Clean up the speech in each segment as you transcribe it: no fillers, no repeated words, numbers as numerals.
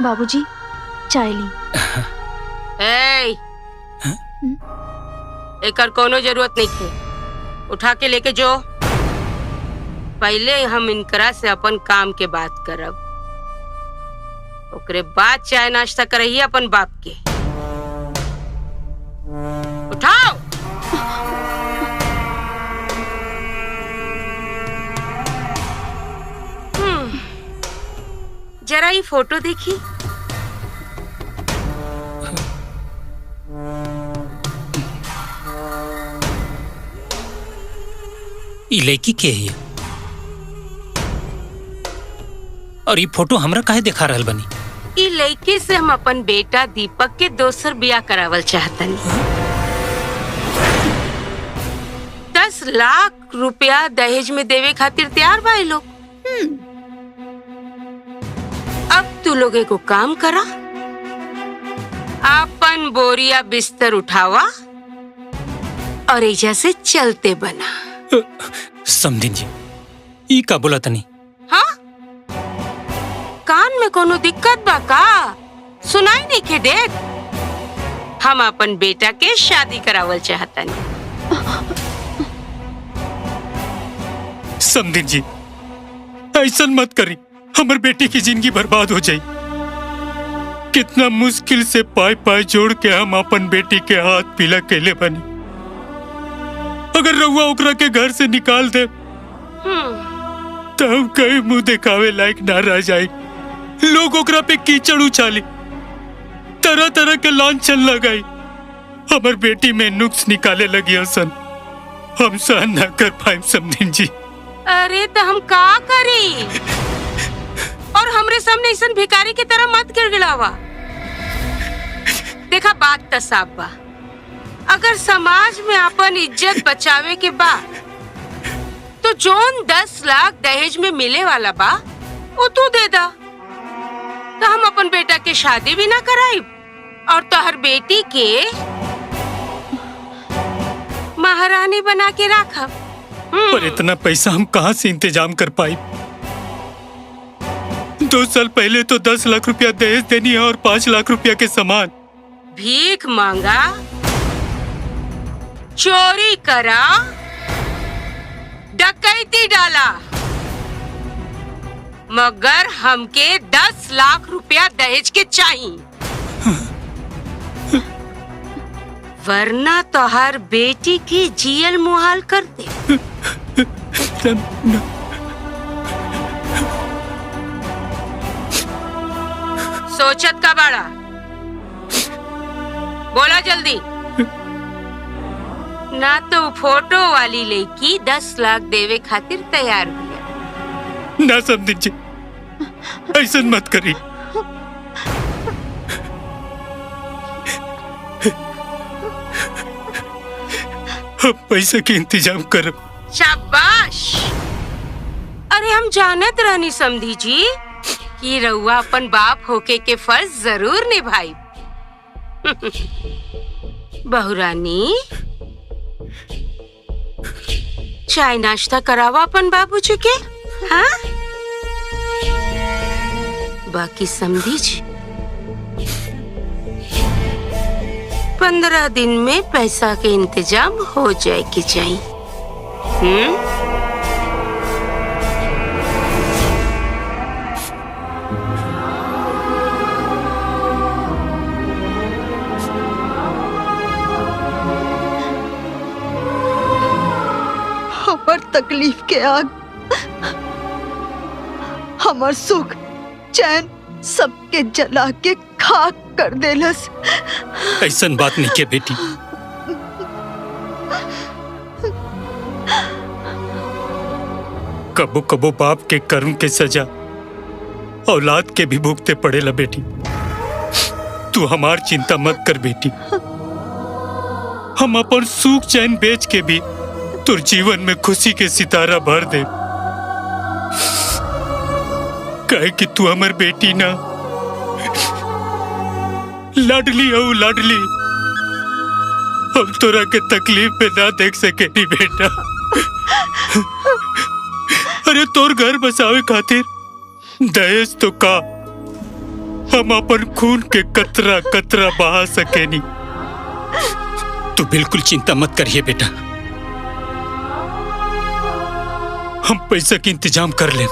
बाबूजी चाय ली। एकर कोनो जरूरत नहीं है, उठा के लेके जो। पहले हम इनकरा से अपन काम के बात करब, ओकरे बाद चाय नाश्ता करही अपन बाप के। उठाओ। जरा ये फोटो देखी। ये लड़की के है और ये फोटो हमरा काहे दिखा रहल बनी? ई लड़की से हम अपन बेटा दीपक के दोसर बियाह करावल चाहतनी। 10 लाख रुपया दहेज में देवे खातिर तैयार बा लोग। अब तू लोग एगो काम करा, अपन बोरिया बिस्तर उठावा और एजा से चलते बना। समधिन जी, ई का बोला तनी? हाँ, कान में कोनो दिक्कत बा का? सुनाई नहीं के देत? हम अपन बेटा के शादी करावल चाहतनी। समधिन जी, ऐसा मत करी, हमर बेटी की जिंदगी बर्बाद हो जाए। कितना मुश्किल से पाई पाई जोड़ के हम अपन बेटी के हाथ पीला केले बनी। अगर रउआ ओकरा के घर से निकाल दे तो हम कहीं मुंह दिखावे लायक ना रह जाए। लोग ओकरा पे कीचड़ उछाली, तरह तरह के लांछन लगाई, हमर बेटी में नुक्स निकाले लगी हसन। हम सहन ना कर पाए समधिन जी। अरे तो हम का करी? और हमरे सामने ऐसा भिखारी की तरह मत गिड़गिड़ावा। देखा, बात तो साफ बा, अगर समाज में अपन इज्जत बचावे के बा तो जोन 10 लाख दहेज में मिले वाला बा वो तू दे दा, तो हम अपन बेटा के शादी भी ना कराई और तोहर बेटी के महारानी बना के रखब। पर इतना पैसा हम कहाँ से इंतजाम कर पाई? 2 साल पहले तो 10 लाख रुपया दहेज देनी है और 5 लाख रुपया के सामान। भीख मांगा, चोरी करा, डकैती डाला, मगर हमके 10 लाख रुपया दहेज के चाहिए, वरना तो हर बेटी की जियल मुहाल कर दे। सोचत का बड़ा, बोला जल्दी, ना तो फोटो वाली लड़की 10 लाख देवे खातिर तैयार हुई। ना समझ जी, ऐसा मत करी। हम पैसे के इंतजाम कर। शाबाश। अरे हम जानत रहनी समधी जी कि रउआ अपन बाप होके के फर्ज जरूर निभाई। बहुरानी, चाय नाश्ता करावा अपन बाबूजी के। हाँ, बाकी समझी जी 15 दिन में पैसा के इंतजाम हो जाए कि चाहिए। हमार तकलीफ के आग, हमार सुख चैन सबके जला के खाक कर देलस। ऐसा बात नहीं के बेटी, कबो कबो बाप के कर्म के सजा औलाद के भी भुगते पड़ेला बेटी। तू हमार चिंता मत कर बेटी, हम अपन सुख चैन बेच के भी तुर जीवन में खुशी के सितारा भर दे। कहे कि तू हमार बेटी ना, लाडली हो लाडली। हम तोरा के तकलीफ में ना देख सके नी बेटा। अरे तोर घर बसावे खातिर दहेज तो का हम अपन खून के कतरा कतरा बहा सकेनी। तू बिल्कुल चिंता मत करिए बेटा, हम पैसा के इंतजाम कर लें।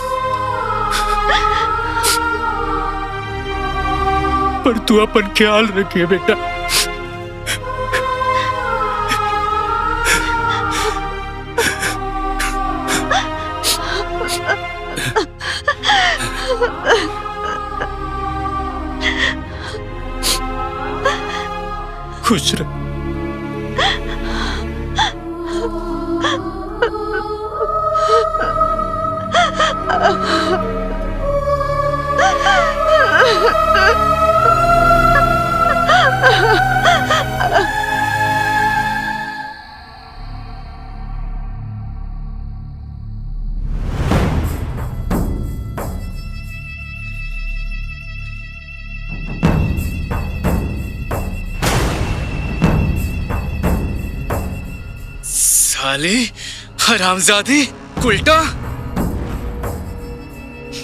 पर तू अपन ख्याल रखिए बेटा। खुश रह। साले हरामजादी उल्टा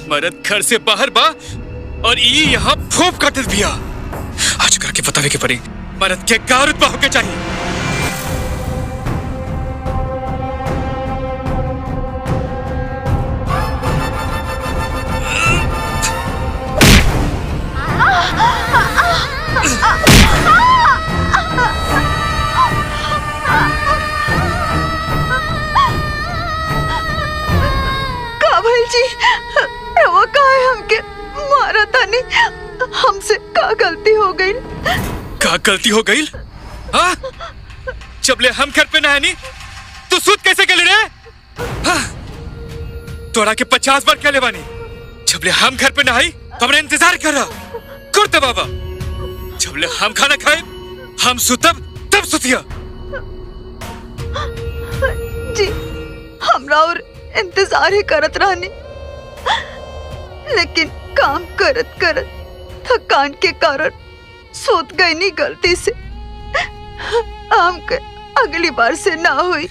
मरद घर से बाहर बा और ई यहाँ फोप काटत बिया। आज करके बतावे के पड़ी मरद के का रुतबा होके चाहिए। जी वो का है हमके मारा था नहीं, हमसे का गलती हो गई? का गलती हो गई? हाँ? जबले हम घर पे ना है नी तो सूत कैसे के रे? हाँ? तोड़ा के 50 बार क्या लेवानी? जबले हम घर पे ना आई तो हमने इंतजार कर रहा करते बाबा। जबले हम खाना खाए हम सुतब तब सुतिया। जी हमरा और इंतजार ही करत रहनी, लेकिन काम करत करत थकान के कारण सोत गई नहीं गलती से। हमके अगली बार से ना हुई।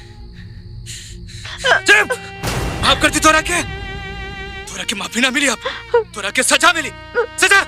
माफ करती तोरा के माफी ना मिली, अब तोरा के सजा मिली। सजा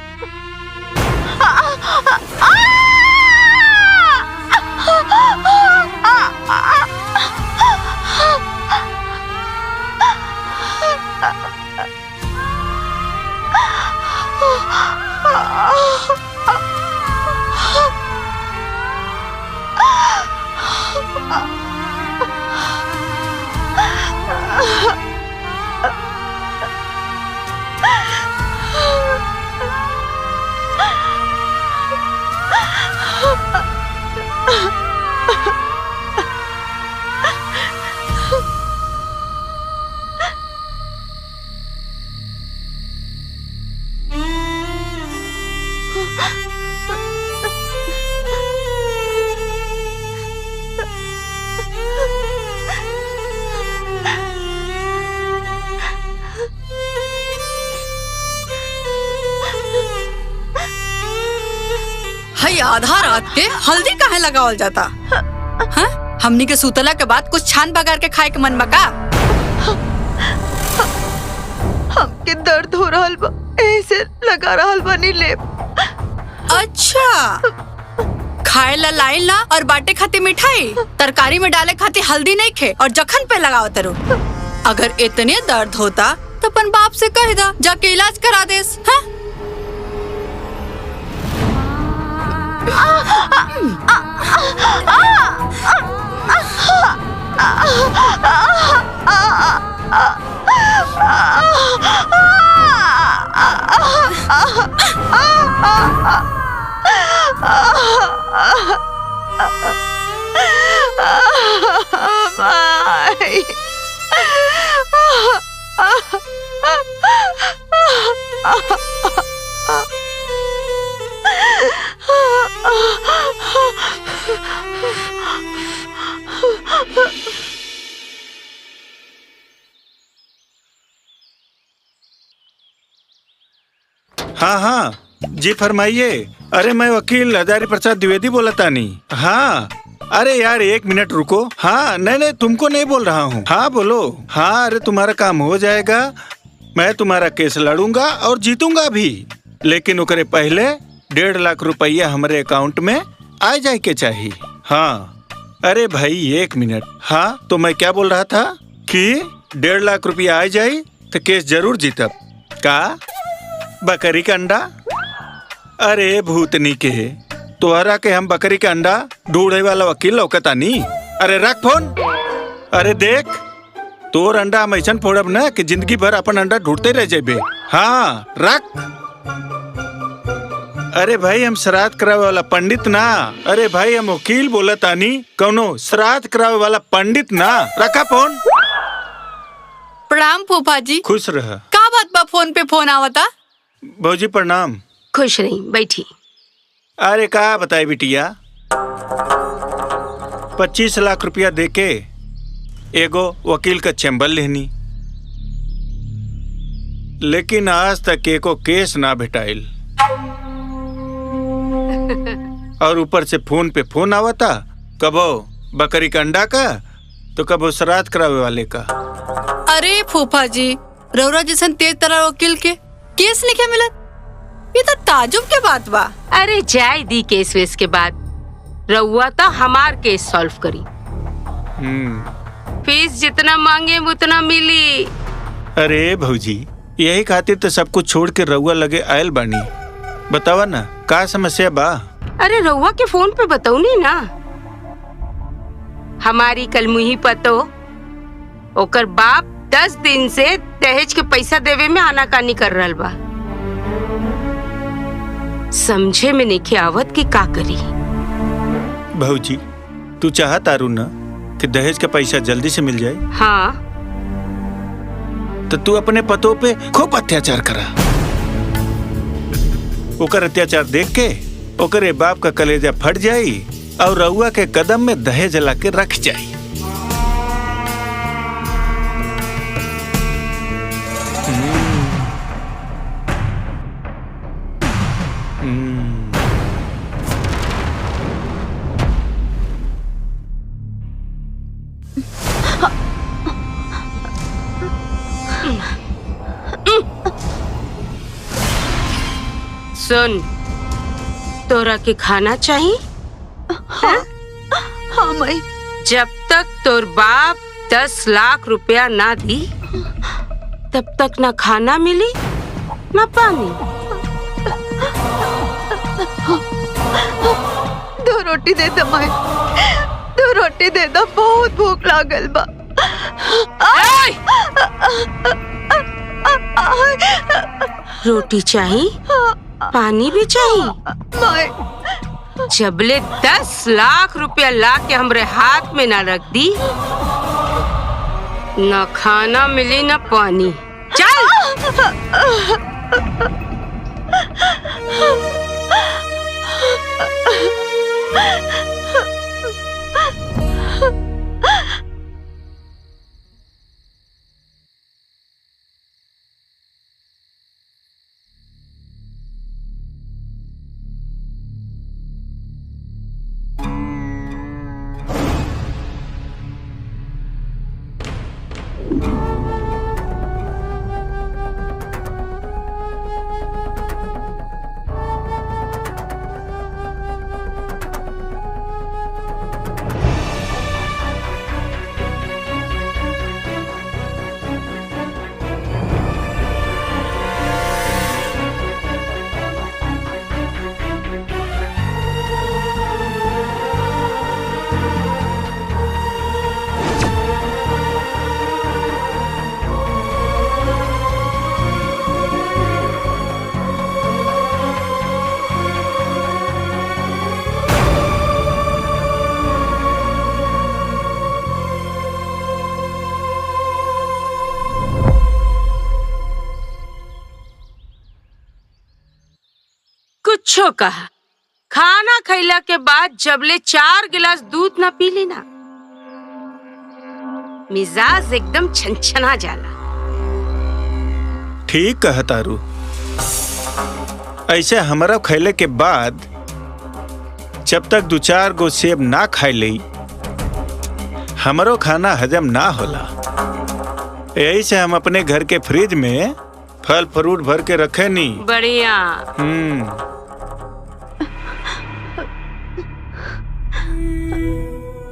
आधा रात के हल्दी काहे लगावल जाता? हाँ? हमनी के सुतला के बाद कुछ छान बगार के खाए के मन बका? हमके दर्द हो रहल बा, ऐसे लगा रहल बानी लेप। अच्छा, खाए ला लाइन ला और बाटे खाती मिठाई, तरकारी में डाले खाती हल्दी नहीं खे और जखन पे लगाओ तरो। अगर इतने दर्द होता तो अपन बाप से कह दा जाके इलाज करा देस। हाँ? हाँ हाँ जी फरमाइए। अरे मैं वकील हजारी प्रसाद द्विवेदी बोला तानी। हाँ अरे यार 1 मिनट रुको। हाँ नहीं तुमको नहीं बोल रहा हूँ। हाँ बोलो। हाँ अरे तुम्हारा काम हो जाएगा, मैं तुम्हारा केस लड़ूंगा और जीतूंगा भी। लेकिन ओकरे पहले 1.5 लाख रुपया हमारे अकाउंट में आ जाए के चाहिए। हाँ, अरे भाई 1 मिनट। हाँ, तो मैं क्या बोल रहा था कि 1.5 लाख रुपया आ जाए तो केस जरूर जीतब। का बकरी का अंडा? अरे भूतनी के, तोहरा के हम बकरी का अंडा ढूंढे वाला वकील लौकता नहीं। अरे रख फोन। अरे देख, तोर अंडा हम ऐसा फोड़ब ना कि जिंदगी भर अपन अंडा ढूंढते रह जेबे। हाँ रख। अरे भाई हम श्राद्ध करावे वाला पंडित ना, अरे भाई हम वकील बोला तानी, कौनो श्राद्ध करावे वाला पंडित ना। रखा फोन। प्रणाम फूफा जी। खुश रह। का बात बा फोन पे फोन आवता? भौजी प्रणाम। खुश रही, बैठी। अरे का बताए बिटिया, 25 लाख रुपया देके एगो वकील का चैम्बर लेनी, लेकिन आज तक एको केस ना भेटाइल। और ऊपर से फोन पे फोन आवता, कबो बकरी का अंडा का तो कबो श्राद्ध करावे वाले का। अरे फूफा जी, रौरा जैसन तेज तरह वकील के केस नहीं क्या मिलत? ये तो ताजुब के बात बा। अरे जाय दी केस वेस के बाद, रउआ तो हमार केस सॉल्व करी। फीस जितना मांगे उतना मिली। अरे भौजी, यही खातिर तो सब कुछ छोड़ के रउआ लगे आयल बानी। बतावा ना का समस्या बा? अरे रउआ के फोन पे बताऊ नहीं ना, हमारी कलमुही पतो ओकर बाप 10 दिन से दहेज के पैसा देवे में आनाकानी कर रहल बा। समझे में नहीं आवत कि का करी। भौजी, तू चाहत आरू ना कि दहेज का पैसा जल्दी से मिल जाए? हाँ, तो तू अपने पतों पे खूब अत्याचार करा। ओकर अत्याचार देख के ओकरे बाप का कलेजा फट जाई और रउआ के कदम में दहेज ला के रख जाई। सुन, तोरा के खाना चाहिए? हाँ माई। जब तक तोर बाप 10 लाख रुपया ना दी तब तक ना खाना मिली ना पानी। 2 रोटी दे दो माई, 2 रोटी दे दो, बहुत भूख लागल बा। रोटी चाहिए, पानी भी चाहिए। माई, जबले 10 लाख रुपया ला के हमरे हाथ में ना रख दी, ना खाना मिली ना पानी। चल। कुछो कहा, खाना खैला के बाद जबले 4 गिलास दूध ना पी ली ना, मिजाज एकदम छनछना जाला। ठीक कहा तारू। ऐसे हमारा खैले के बाद जब तक 2-4 गो सेब ना खाई लई, हमारो खाना हजम ना होला। यही से हम अपने घर के फ्रिज में फल फ्रूट भर के रखे नी। बढ़िया।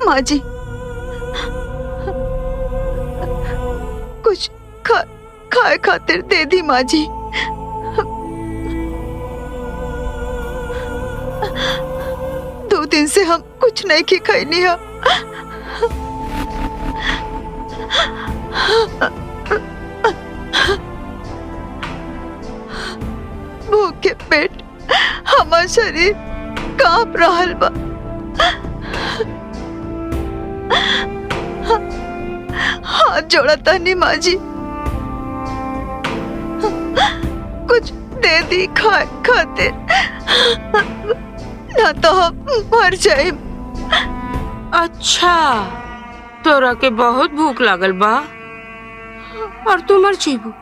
माँ जी कुछ खाए खातिर दे दी माँ जी। दो दिन से हम कुछ नहीं की खैनी है। भूख के पेट हमार शरीर कांप रहल बा। हाथ जोड़ा तानी माँ जी, कुछ दे दी खातिर, ना तो हम मर जाए। अच्छा, तोरा के बहुत भूख लागल बा और तू मर जीबू।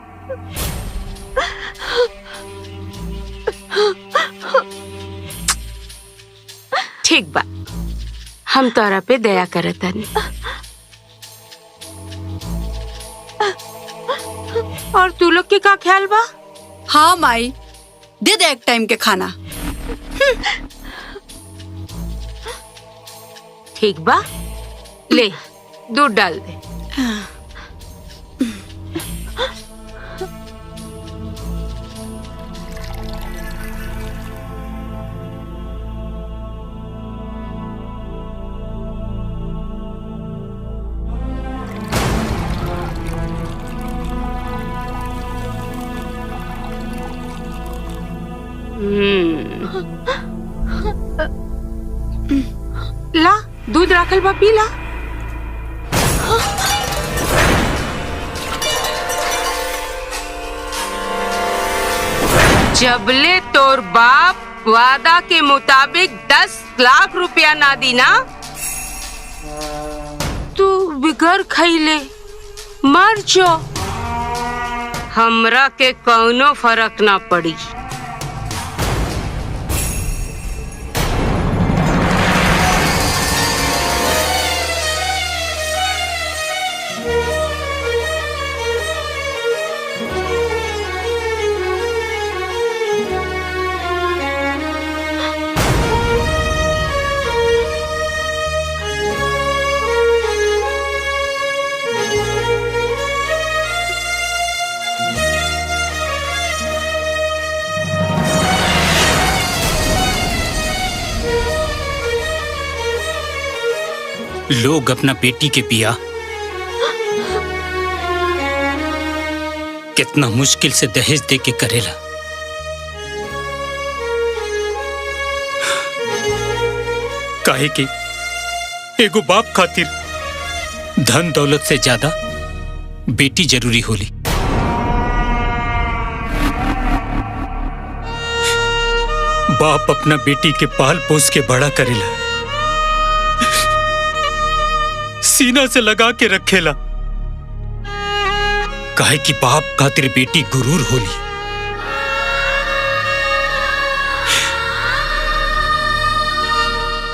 ठीक बा, हम तोरा पे दया करतानी। और तू लोग के का ख्याल बा? हाँ माई, दे दे एक टाइम के खाना। ठीक बा, ले दूध डाल दे। ला दूध राखल बा, पी ला। जबले तोर बाप वादा के मुताबिक 10 लाख रुपया ना दी ना, तू बिगर खैले मर जो, हमरा के कौनो फर्क ना पड़ी। लोग अपना बेटी के बिया कितना मुश्किल से दहेज दे के करेला। काहे कि एगो बाप खातिर धन दौलत से ज्यादा बेटी जरूरी होली। बाप अपना बेटी के पाल पोस के बड़ा करेला, सीना से लगा के रखेला। काहे कि बाप खातिर बेटी गुरूर होली।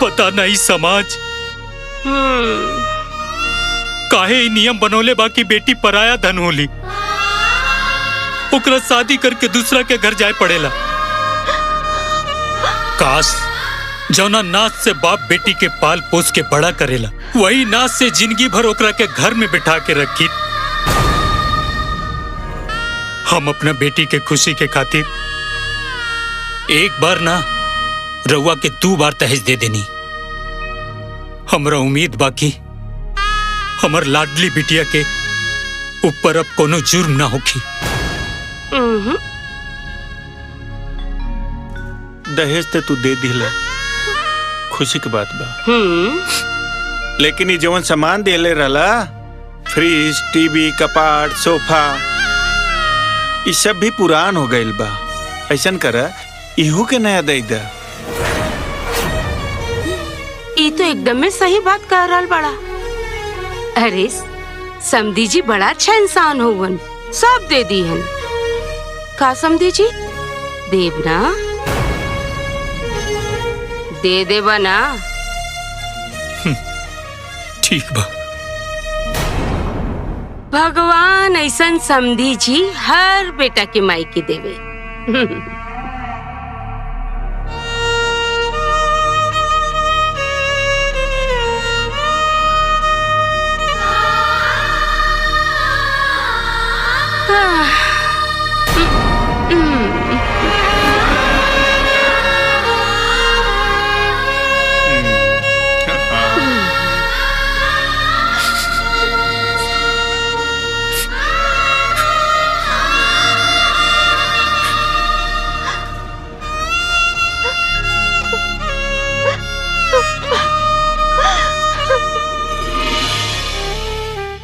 पता नहीं समाज काहे ई नियम बनोले बाकी बेटी पराया धन होली, ओकरा शादी करके दूसरा के घर जाए पड़ेला। काश जौना नाच से बाप बेटी के पाल पोस के बड़ा करेला, वही नाच से जिंदगी भर ओकरा के घर में बिठा के रखी। हम अपना बेटी के खुशी के खातिर एक बार ना रउआ के 2 बार दहेज दे देनी। हमरा उम्मीद बाकी हमर लाडली बिटिया के ऊपर अब कोनो जुर्म ना होखी। दहेज ते तू दे दिला, खुशी की बात बा। लेकिन ये जवन सामान देले रहला, फ्रिज, टीवी, कपाट, सोफा, ये सब भी पुरान हो गइल बा। ऐसन करा इहू के नया दे दा। ये तो एकदम में सही बात कह रहा बड़ा। अरे समधी जी बड़ा अच्छा इंसान होवन, सब दे दी हन। का समधी जी देव ना? दे देवा ना? ठीक बा। भगवान ऐसन समधी जी हर बेटा के माई के देवे।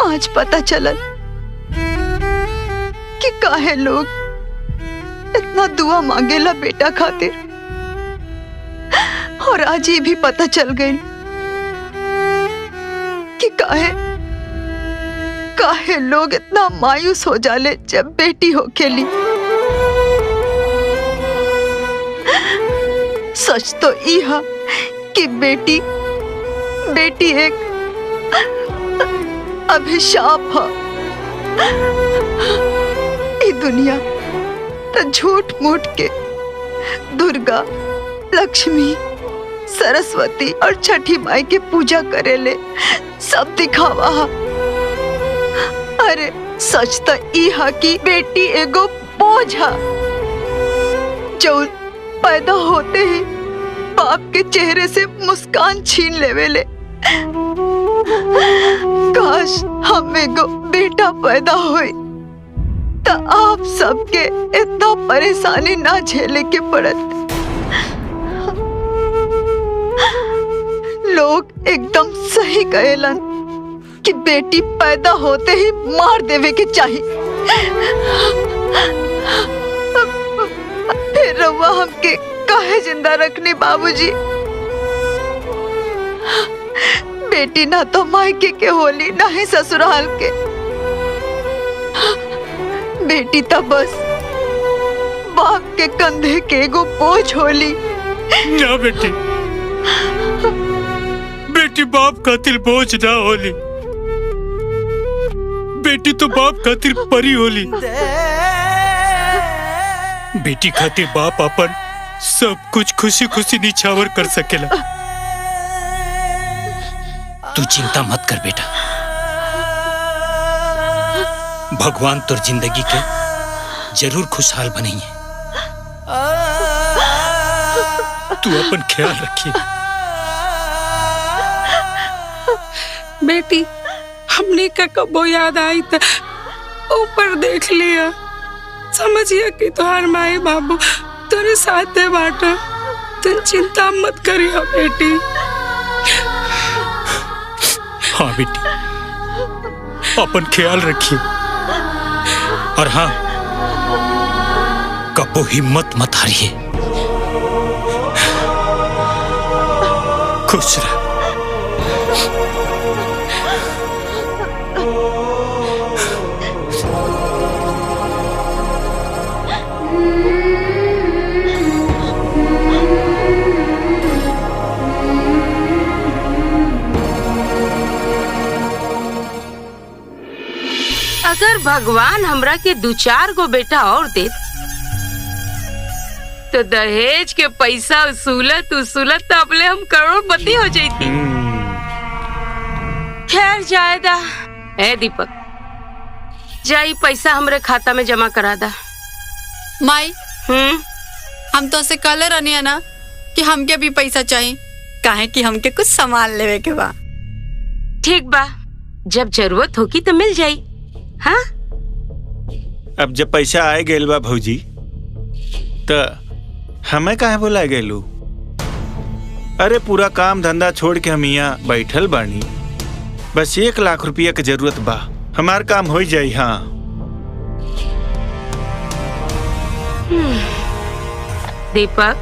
आज पता चलल कि काहे लोग इतना दुआ मांगेला बेटा खातिर, और आज ये भी पता चल गई कि काहे लोग इतना मायूस हो जाले जब बेटी हो खेली। सच तो यह कि बेटी एक अभिशाप है। ये दुनिया तो झूठ मूठ के दुर्गा, लक्ष्मी, सरस्वती और छठी माई के पूजा करेले, सब दिखावा हा। अरे सच तो यह कि बेटी एगो बोझ है जो पैदा होते ही बाप के चेहरे से मुस्कान छीन लेवेले। काश हम एगो बेटा पैदा हुई तो आप सबके इतना परेशानी ना झेले के पड़त। लोग एकदम सही कहेलन कि बेटी पैदा होते ही मार देवे के चाहिए। फिर रउआ हमके काहे जिंदा रखनी बाबूजी? बेटी ना तो मायके के होली ना ही ससुराल के। बेटी तो बस बाप के कंधे के एगो बोझ होली। ना बेटी, बेटी बाप खातिर बोझ ना होली। बेटी तो बाप खातिर परी होली। बेटी खातिर बाप अपन सब कुछ खुशी खुशी निछावर कर सकेला। तू चिंता मत कर बेटा, भगवान तोर जिंदगी के जरूर खुशहाल बनाइए। तू अपन ख्याल रखिए। बेटी हमने का कबो याद आई तो ऊपर देख लिया, समझिए कि तुम्हार माई बाबू तेरे साथ है बाटा। तुम चिंता मत करियो बेटी। हाँ बेटी, अपन ख्याल रखिए। और हाँ, कबो हिम्मत मत हारिए। खुश रह। अगर भगवान हमरा के 2-4 गो बेटा और दे तो दहेज के पैसा उसूलत तबले हम करोड़पति हो जाती। खैर जायदा। ए दीपक, जाई पैसा हमरे खाता में जमा करा दा। माई हम तो से कल रहनी है ना कि हमके भी पैसा चाहिए, काहे कि हमके कुछ सामान लेवे के बा। ठीक बा, जब जरूरत होगी तो मिल जाई। हाँ? अब जब पैसा आए गेल बा भौजी, तो हमें काहे बुला गेलू? अरे पूरा काम धंधा छोड़ के हम यहाँ बैठल बानी। बस 1 लाख रुपया की जरूरत बा, हमार काम हो जाई। हाँ दीपक,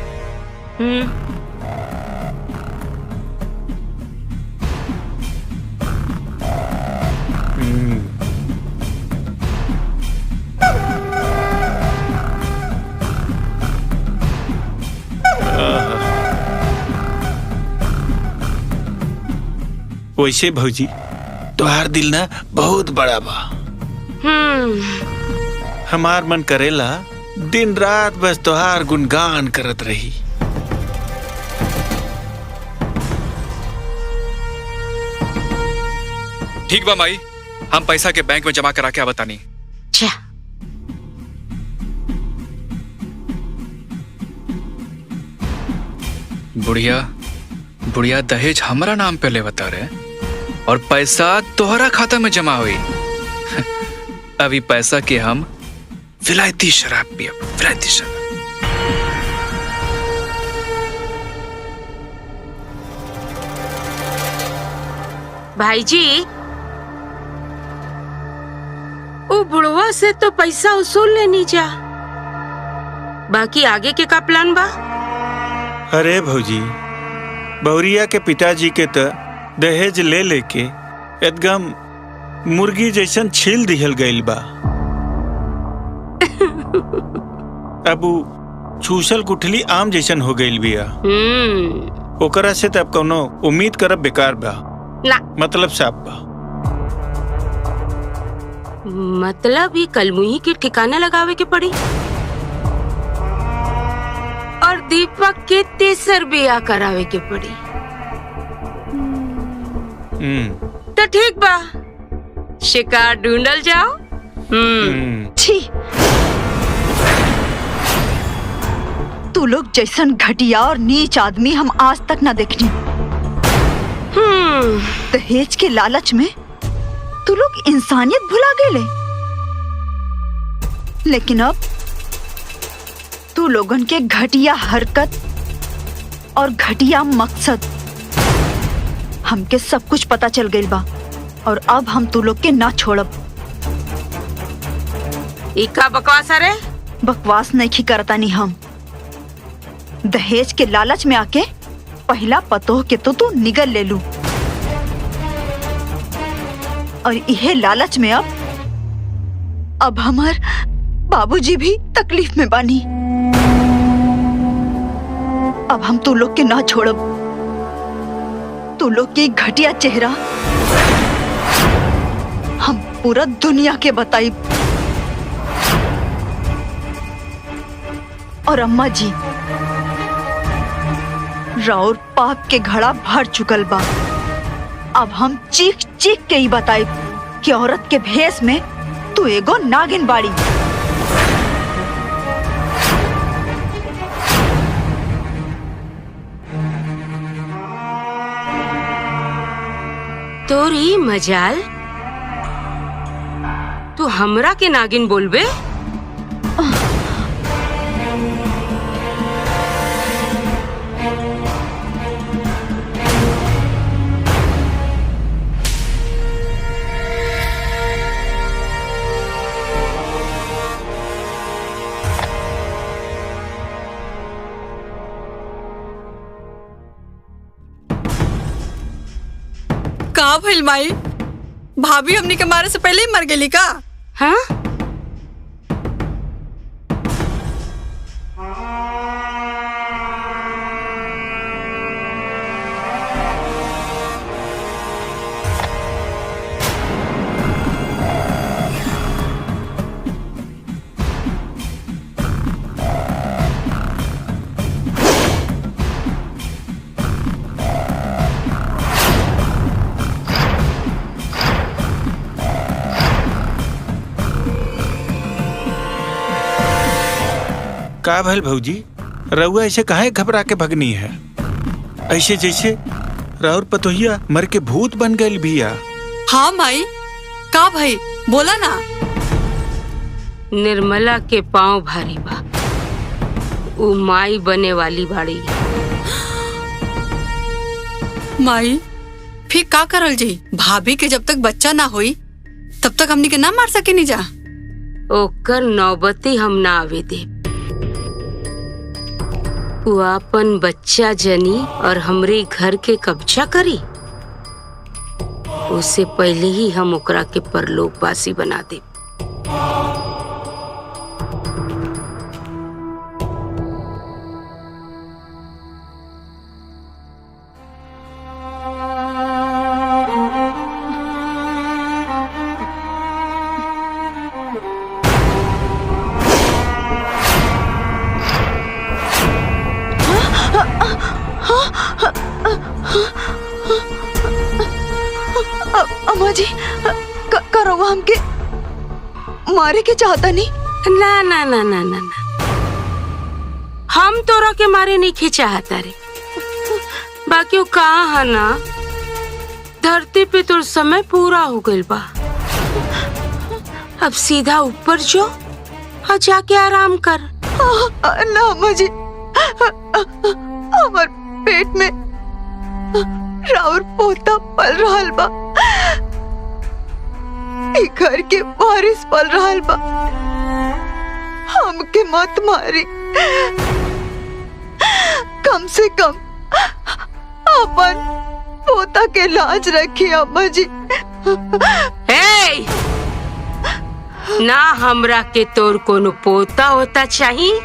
वैसे भौजी तोहार दिल ना बहुत बड़ा बा। हमार मन करेला दिन रात बस तोहार गुणगान करत रही। ठीक बा माई, हम पैसा के बैंक में जमा करा के बतानी। जा। बुढ़िया बुढ़िया दहेज हमारा नाम पे ले बता रहे और पैसा तोहरा खाता में जमा हुई। अभी पैसा के हम विलायती शराब पिए, विलायती शराब। भाई जी, वो बुढ़वा से तो पैसा उसूल लेनी जा, बाकी आगे के का प्लान बा? अरे भौजी, बहुरिया के पिताजी के त दहेज ले लेके एकदम मुर्गी जैसन छील दिहल गइल बा। अब उ छूसल गुठली आम जैसन हो गइल बिया। ओकरा से तब कोनो उम्मीद करब बेकार बा। ना मतलब साफ बा। मतलब ही कलमुही के ठिकाना लगावे के पड़ी और दीपक के तेसर बिया करावे के पड़ी। तो ठीक बा, शिकार ढूंढल जाओ। छी, तू लोग जैसन घटिया और नीच आदमी हम आज तक ना देखनी। दहेज के लालच में तू लोग इंसानियत भुला गए। लेकिन अब तू लोगन के घटिया हरकत और घटिया मकसद हमके सब कुछ पता चल गइल बा और अब हम तू लोग के ना छोड़ब। इका बकवास अरे? बकवास नहीं करता नहीं हम। दहेज के लालच में आके पहला पतोह के तो तू निगल ले लू और यह लालच में अब हमार बाबूजी भी तकलीफ में बानी। अब हम तू लोग के ना छोड़ब। तू लोग की घटिया चेहरा हम पूरा दुनिया के बताई। और अम्मा जी, राउर पाप के घड़ा भर चुकल बा। अब हम चीख चीख के ही बताई कि औरत के भेष में तू एगो नागिन बाड़ी। तोरी मजाल, तू हमरा के नागिन बोलबे? का भइल माई? भाभी हमनी के मारे से पहले ही मर गेली का? हाँ? का भल भौजी, रउआ ऐसे काहे घबरा के भगनी है? ऐसे जैसे राउर पतोहिया मर के भूत बन गई बिया। हाँ माई, का भाई बोला ना। निर्मला के पांव भारी बा, उ माई बने वाली बाड़ी। माई फिर का करल जी? भाभी के जब तक बच्चा ना होई तब तक हमनी के ना मार सके नहीं जा। ओकर नौबती हम ना आवे दे। वो अपन बच्चा जनी और हमरे घर के कब्जा करी, उससे पहले ही हम ओकरा के परलोकवासी बना दे। अम्मा जी करो हमके मारे के चाहता नहीं। ना ना ना ना ना ना, हम तोरा के मारे नहीं खिंचाता रे। बाकी वो कहा है ना, धरती पे तो समय पूरा हो गइल बा। अब सीधा ऊपर जो और जाके आराम कर। ना अम्मा जी, हमार पेट में राउर पोता पल रहल बा, ई घर के वारिस पल रहल बा। हमके मत मारी, कम से कम अपन पोता के लाज रखी अम्मा जी। हे! ना हमरा के तोर कोनो पोता होता चाहिए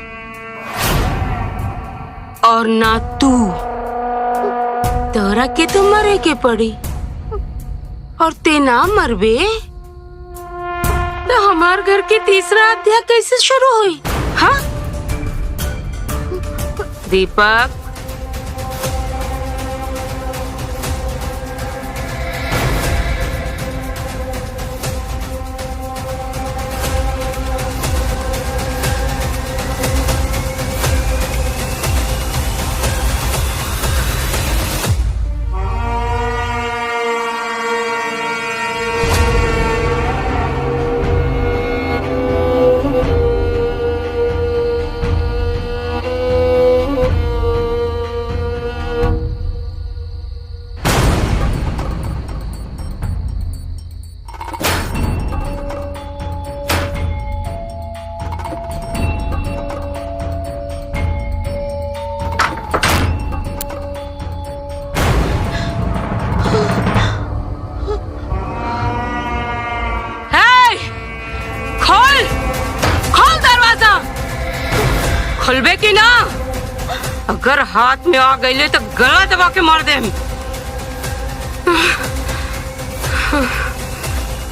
और ना तू। तोरा के तो मरे के पड़ी, और ते ना मरबे तो हमार घर के तीसरा अध्याय कैसे शुरू हुई? हाँ दीपक, खुलबे की ना? अगर हाथ में आ गई तो गला दबा के मार दे।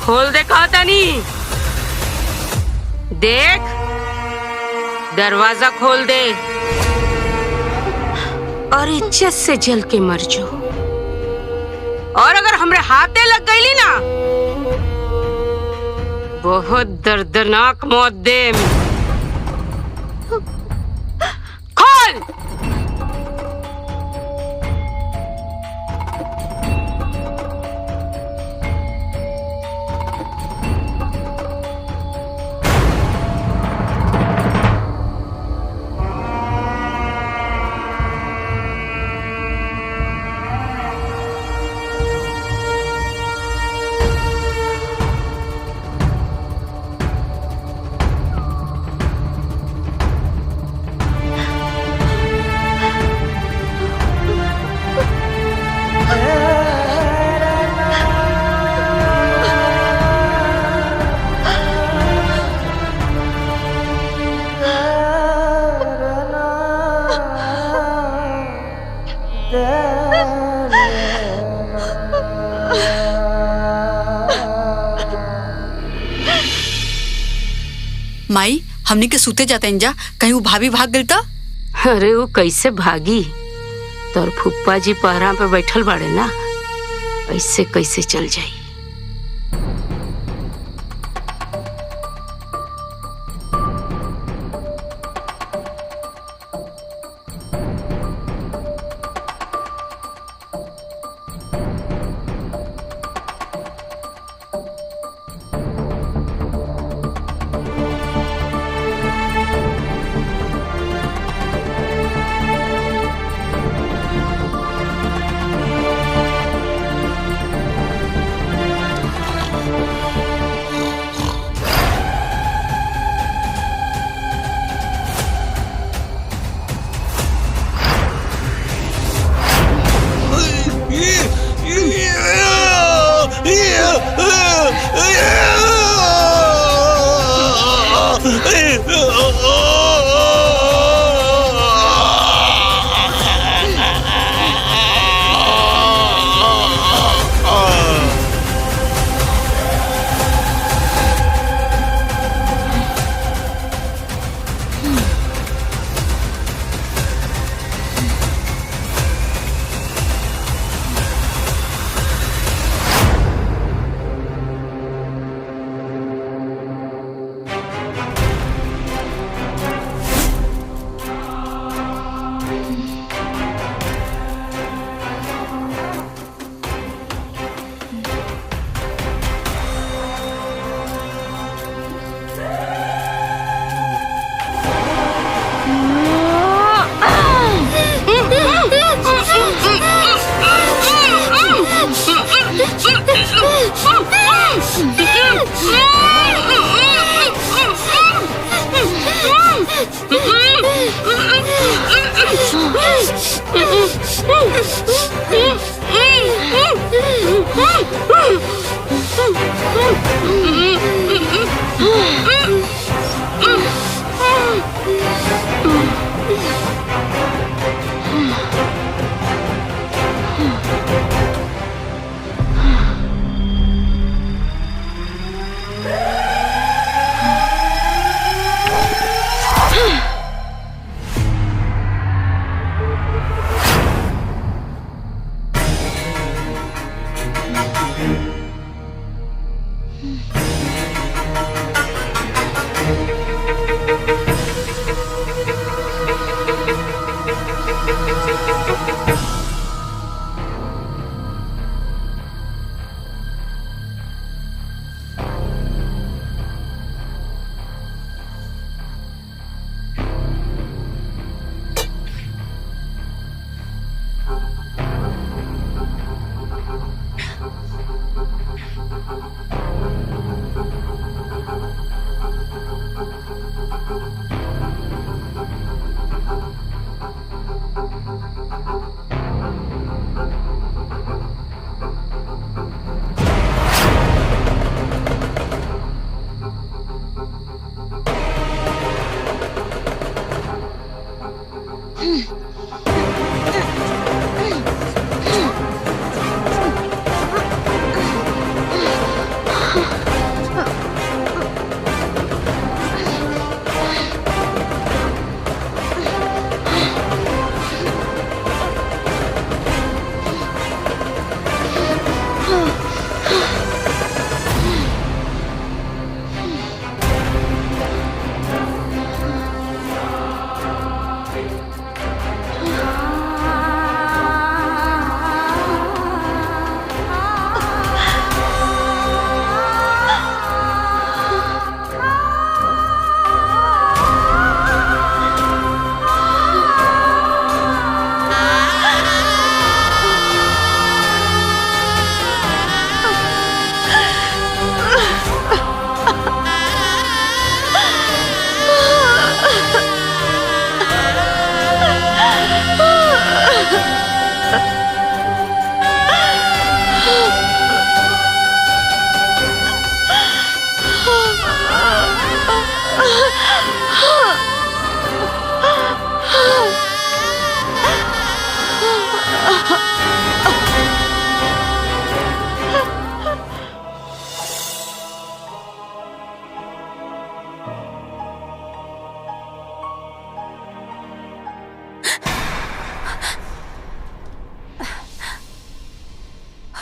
खोल दे, कहता नहीं। देख, दरवाजा खोल दे और इज्जत से जल के मर जाओ। और अगर हमरे हाथे लग गई ना, बहुत दर्दनाक मौत दे। खोल। माई, हमनी के सूते जाते हैं जा, कहीं वो भाभी भाग गई तो? अरे वो कैसे भागी? तोर फुप्पा जी पहरा पे बैठल बाड़े ना, ऐसे कैसे चल जाई?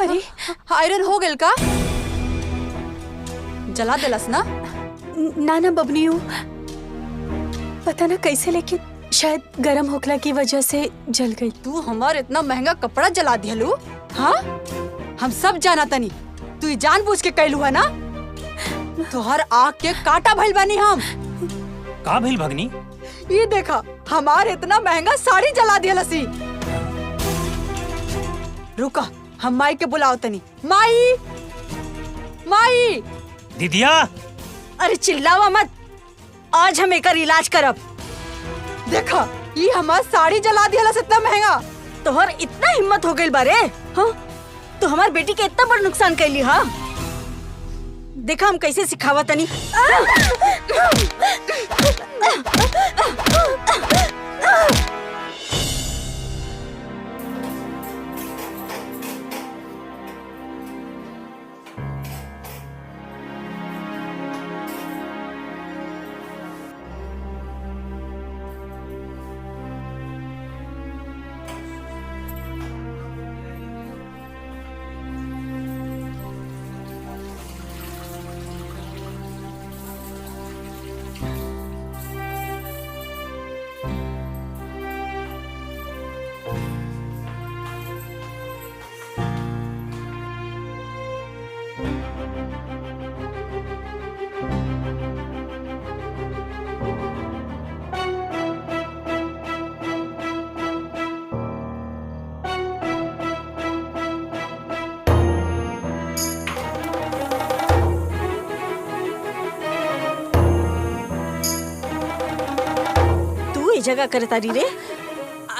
अरे आयरन हो गल का? जला दिलस ना? ना ना बबनियो, पता ना कैसे, लेकिन शायद गरम होखला की वजह से जल गई। तू हमार इतना महंगा कपड़ा जला दिहलू? हाँ, हम सब जाना तनी तू ही जानबूझ के कैलू है ना? तोहर आँख के काटा भइल बानी हम। का भइल भगनी? ये देखा, हमार इतना महंगा साड़ी जला दिहलसी। रुका, हम माई के बुलाओ तनी। माई, माई। दीदिया, अरे चिल्लावा मत, आज हम एकर इलाज करब। देखा, ये हमार साड़ी जला दिहलस इतना महंगा। तोहर इतना हिम्मत हो गइल बारे? हाँ, तो हमार बेटी के इतना बड़ नुकसान कैली। हाँ, देखा हम कैसे सिखावा तनी। जगह करे तारी रे।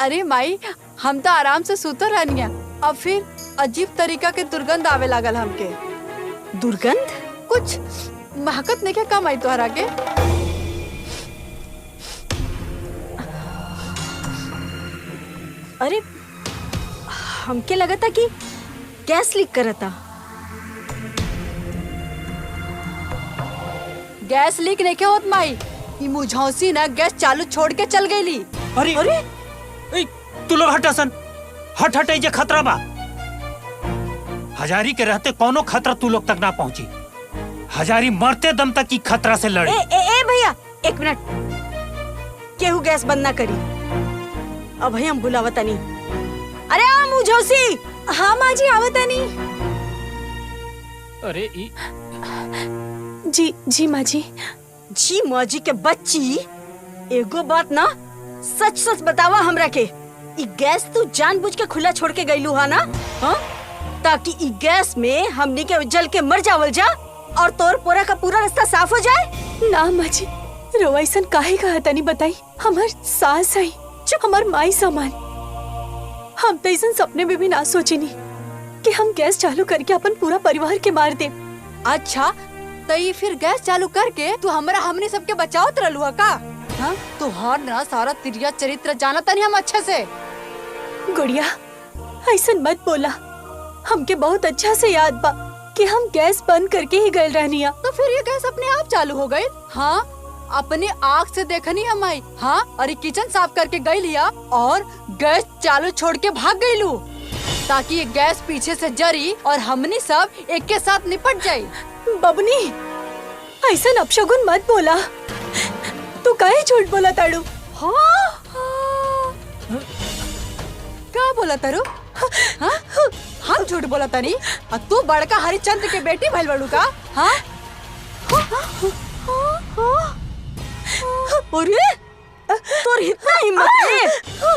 अरे माई, हम तो आराम से सुतर रहनिया। अब फिर अजीब तरीका के दुर्गंध आवे लागल हमके। दुर्गंध? कुछ महकत नहीं के कम आई तोहरा के? अरे हमके लगा था कि गैस लीक करता। गैस लीक नहीं के होत माई, ई मुझौसी ना गैस चालू छोड़ के चल गईली। अरे अरे ए, तू लोग हटासन, हट हट जे खतरा बा। हजारी के रहते कोनो खतरा तू लोग तक ना पहुंची। हजारी मरते दम तक की खतरा से लड़ी। ए भैया 1 मिनट, केहू गैस बंद ना करी। अब हम बुलावता नहीं। अरे आ मुझौसी। हाँ माँ जी आवता नहीं। अरे जी माँ जी। जी माँ जी के बच्ची, एगो बात ना सच सच बतावा हमरा के। ई गैस तू जानबूझ के खुला छोड़ के गईलू हा ना? हाँ? ताकि ई गैस में हमनी के जल के मर जावल जा और तोर पोरा का पूरा रास्ता साफ हो जाए। ना माँ जी, रोवाइसन काहे कहा तनी बताई। हमार सास आई जो हमार माई सामान। हम तो इसन सपने में भी ना सोची नहीं कि हम गैस चालू करके अपन पूरा परिवार के मार दे। अच्छा तो ये फिर गैस चालू करके तू हमने सबके बचावत रहलू है का? हाँ? तुहार ना सारा तिरिया चरित्र जाना तनी हम अच्छे से। गुड़िया ऐसा मत बोला। हमके बहुत अच्छा से याद बा कि हम गैस बंद करके ही गए रहनिया। तो फिर ये गैस अपने आप चालू हो गई? हाँ अपने आँख से देखनी हम आई। हाँ और किचन साफ करके गई लिया और गैस चालू छोड़ के भाग गई लू ताकि ये गैस पीछे से जरी और हमनी सब एक के साथ निपट जाये। बबनी ऐसा अपशगुन मत बोला। तू काहे झूठ बोला ताड़ू? हाँ? क्या बोला तारू? हाँ? हम झूठ बोला तानी? और तू बड़का हरिश्चंद्र के बेटी भइल बड़ू का? हाँ? अरे तोर इतना हिम्मत है,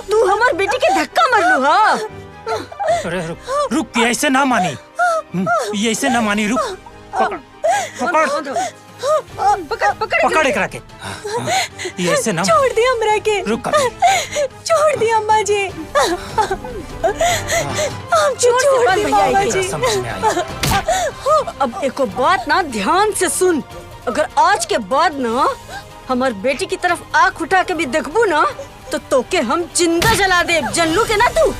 तू हमार बेटी के धक्का मारलू हा? अरे रुक, ये ऐसे ना मानी। ये ऐसे ना मानी, रुक। पकड़ एकरा के। ये ऐसे ना। छोड़ दी हमरा के। रुक छोड़ दी अम्मा जी। हम छोड़ दी अम्मा जी। समझ में आई। अब एको बात ना ध्यान से सुन। अगर आज के बाद ना हमार बेटी की तरफ आँख उठा के भी देखबू ना तो तोके हम जिंदा जला दे। जनलू के ना तू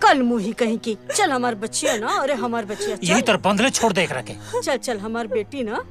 कल मुही कहीं की। चल हमार बच्चिया ना, अरे हमार बच्चिया यही तरह बंदले छोड़ दे एकरा के। चल चल हमार बेटी ना।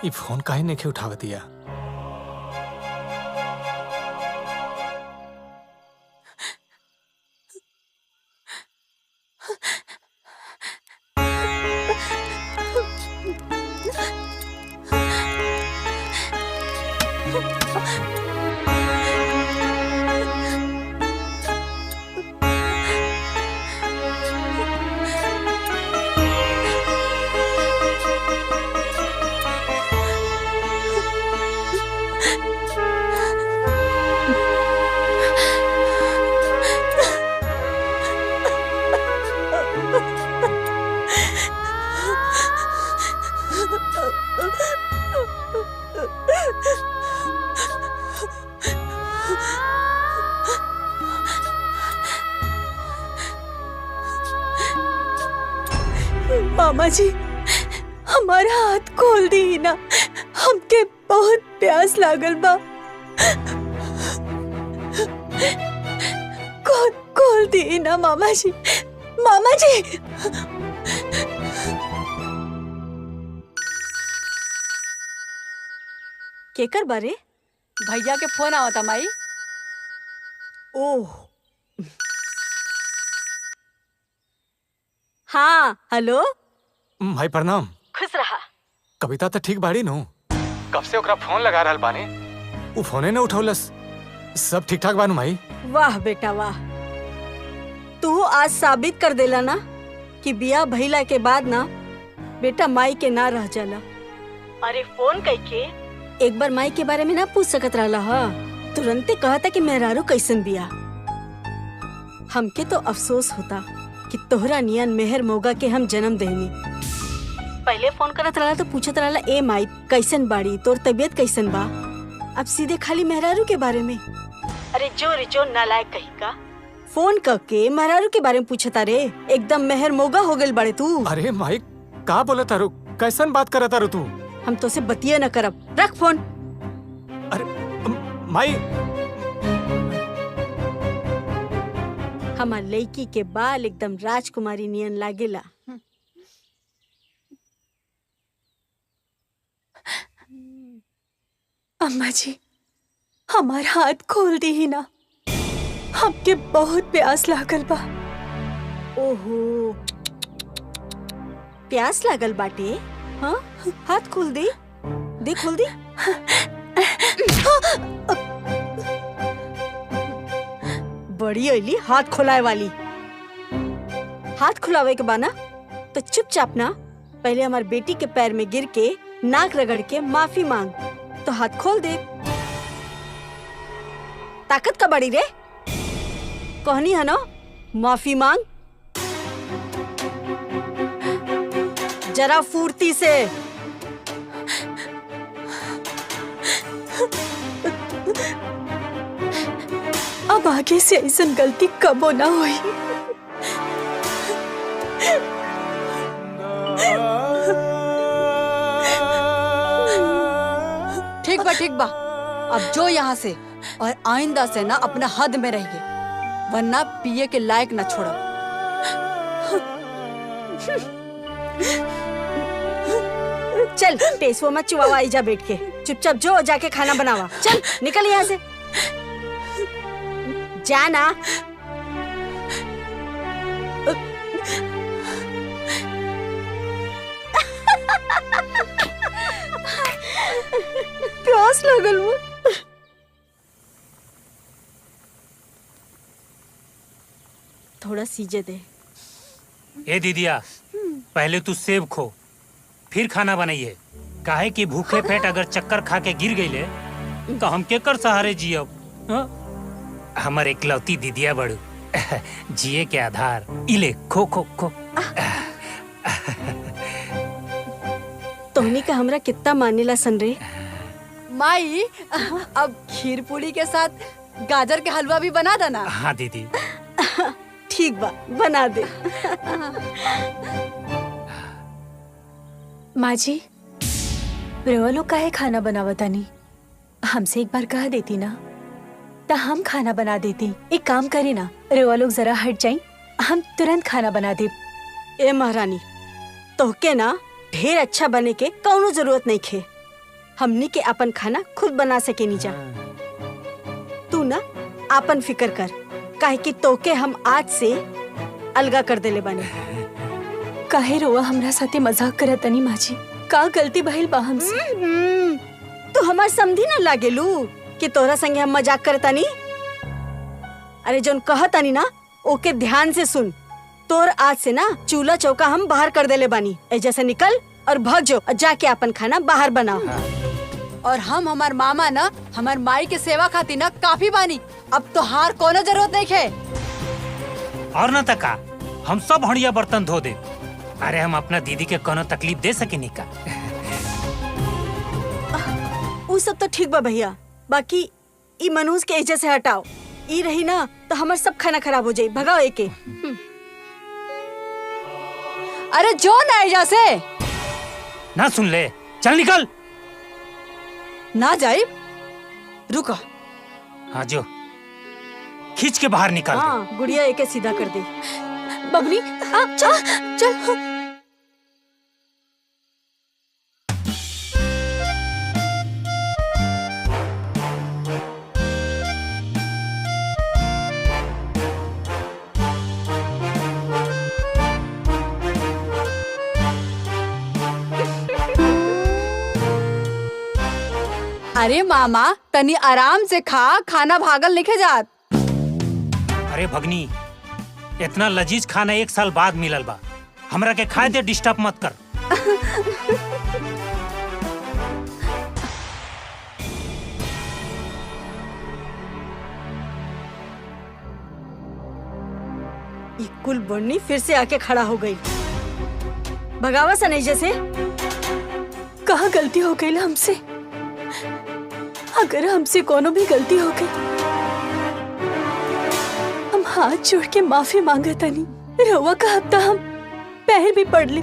ये फोन काहे नहीं उठाव दिया? मामा जी हमारा हाथ खोल दी ना, हमके बहुत प्यास लागल बा। खोल दी ना मामा जी, मामा जी। केकर बारे? भैया के फोन आवता माई। ओह हाँ, हेलो। भाई प्रणाम। खुश रहा। कविता तो ठीक बाड़ी नु? कब से ओकरा फोन लगा रहल बानी, वो फोने न उठौलस। सब ठीक ठाक बानू माई? वाह बेटा वाह, तू आज साबित कर देला ना कि बिया भइला के बाद ना बेटा माई के ना रह जाला। अरे फोन कइके एक बार माई के बारे में ना पूछ सकत रहला हा? तुरंते कहता कि मेहरारू कैसन बिया। हमके तो अफसोस होता कि तोहरा नियन मेहर मोगा के हम जन्म देनी। पहले फोन करत रहला तो पूछत रहला ए माई कैसन बाड़ी, तोर तबीयत कैसन बा। अब सीधे खाली मेहरारू के बारे में। अरे जो नालायक कहीं का फोन करके मेहरारू के बारे में पूछता रे। एकदम मेहर मोगा हो गइल बाड़े तू। अरे माई का बोला तारू, कैसन बात करत तारू तू? हम तो से बतिया न करब, रख फोन। अरे माई, हमार लड़की के बाल एकदम राजकुमारी नियन लागेला। अम्मा जी हमार हाथ खोल दी ही ना, हमके बहुत प्यास लागल बा। ओहो, प्यास लागल बाटे? हाँ, हाथ खोल दे, दे खोल दे। बड़ी अली हाथ खुलाए वाली। हाथ खुलावे के बाना तो चुपचाप ना पहले हमार बेटी के पैर में गिर के नाक रगड़ के माफी मांग, तो हाथ खोल दे। ताकत का बड़ी रे, कहनी है ना माफी मांग, जरा फुर्ती से। अब आगे से ऐसा गलती कबो ना हुई। ठीक बा, अब जो यहाँ से और आइंदा से ना अपना हद में रहिए, वरना पिए के लायक ना छोड़ो। चल टेसो मत चुवावा, आई जा बैठ के। चुपचाप जो जाके खाना बनावा। चल निकल यहाँ से, जाना। प्यास लगल वो। थोड़ा सीजे दे। ए दीदिया, पहले तू सेब खो, फिर खाना बनाइए। काहे कि भूखे पेट अगर चक्कर खा के गिर गईले तो हम केकर सहारे जियब। हाँ? हमर एकलौती दीदिया बड़ू, जिए के आधार। इले खो खो खो। तोहनी का हमरा कितना मानेला सन रे। माई अब खीर पूरी के साथ गाजर के हलवा भी बना देना। हाँ दीदी। ठीक बा, बना दे। माँ जी, रेवा लोग काहे खाना बनावतानी? हमसे एक बार कह देती ना तो हम खाना बना देती। एक काम करे ना, रेवा लोग जरा हट जाएं, हम तुरंत खाना बना दे। ए महारानी, तोहके ना ढेर अच्छा बने के कौनो जरूरत नहीं खे। हमनी के अपन खाना खुद बना सके नीजा। तू ना अपन फिकर कर, काहे कि तोके हम आज से अलगा कर देले बने। काहे रोवा हमरा साथे मजाक करतनी माँ जी? का गलती भइल बा हमसे? तू हमार समझी ना लागेलू कि तोहरा संगे हम मजाक करतानी। अरे जोन कहतानी ना ओके ध्यान से सुन। तोर आज से ना चूल्हा चौका हम बाहर कर देले बानी। ऐजा से निकल और भाग जो, जाके अपन खाना बाहर बनाओ। और हम हमार मामा ना हमार माई के सेवा खातिर ना काफी बानी। अब तो हार कोनो जरूरत नहीं है। और न तका हम सब हड़िया बर्तन धो दे। अरे हम अपना दीदी के कोनो तकलीफ दे सके नहीं का? वो सब तो ठीक बा भैया, बाकी ई मनूज के एजे से हटाओ। ई रही ना तो हमार सब खाना खराब हो जाई। भगाओ एके। अरे जो ना एजा से ना सुन ले, चल निकल। ना जाए, रुको। हाँ जो खींच के बाहर निकाल दे। हाँ गुड़िया एके सीधा कर दे। बबली चल चल। अरे मामा तनी आराम से खा, खाना भागल लिखे जात। अरे भगनी, इतना लजीज खाना 1 साल बाद मिलल बा, हमरा के खाए दे, डिस्टर्ब मत कर। ये कुल बन्नी फिर से आके खड़ा हो गई। भगावा सा नहीं जैसे। कहाँ गलती हो गई हमसे? अगर हमसे कोनो भी गलती हो गई, हम हाथ जोड़ के माफी मांगे तनी। रवा का हफ्ता हम पैर भी पड़ ले,